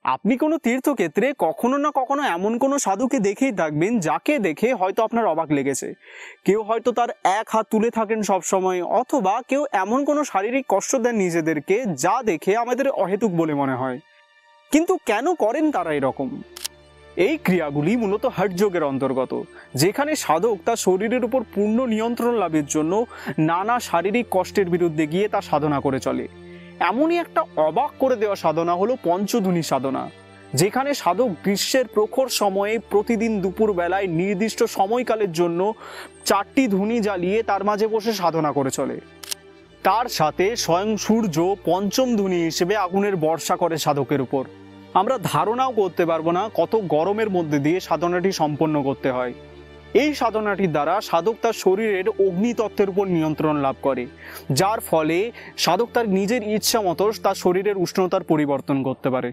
আপনি কোনো তীর্থক্ষেত্রে কখনো না কখনো এমন কোনো সাধুকে দেখেই থাকবেন যাকে দেখে হয়তো আপনার অবাক লেগেছে। কেউ হয়তো তার এক হাত তুলে থাকেন সব সময়, অথবা কেউ এমন কোনো শারীরিক কষ্ট দেন নিজেদেরকে যা দেখে আমাদের অহেতুক বলে মনে হয়। কিন্তু কেন করেন তারা এরকম? এই ক্রিয়াগুলি মূলত হঠযোগের অন্তর্গত, যেখানে সাধক তার শরীরের উপর পূর্ণ নিয়ন্ত্রণ লাভের জন্য নানা শারীরিক কষ্টের বিরুদ্ধে গিয়ে তা সাধনা করে চলে। এমনই একটা অবাক করে দেওয়া সাধনা হলো পঞ্চধুনী সাধনা, যেখানে সাধক গ্রীষ্মের প্রখর সময়ে প্রতিদিন দুপুর বেলায় নির্দিষ্ট সময়কালের জন্য 4টি ধুনি জ্বালিয়ে তার মাঝে বসে সাধনা করে চলে। তার সাথে স্বয়ং সূর্য পঞ্চম ধুনি হিসেবে আগুনের বর্ষা করে সাধকের উপর। আমরা ধারণাও করতে পারবো না কত গরমের মধ্যে দিয়ে সাধনাটি সম্পন্ন করতে হয়। এই সাধনাটির দ্বারা সাধক তার শরীরের অগ্নিতত্ত্বের উপর নিয়ন্ত্রণ লাভ করে, যার ফলে সাধক তার নিজের ইচ্ছা মতো তার শরীরের উষ্ণতার পরিবর্তন করতে পারে।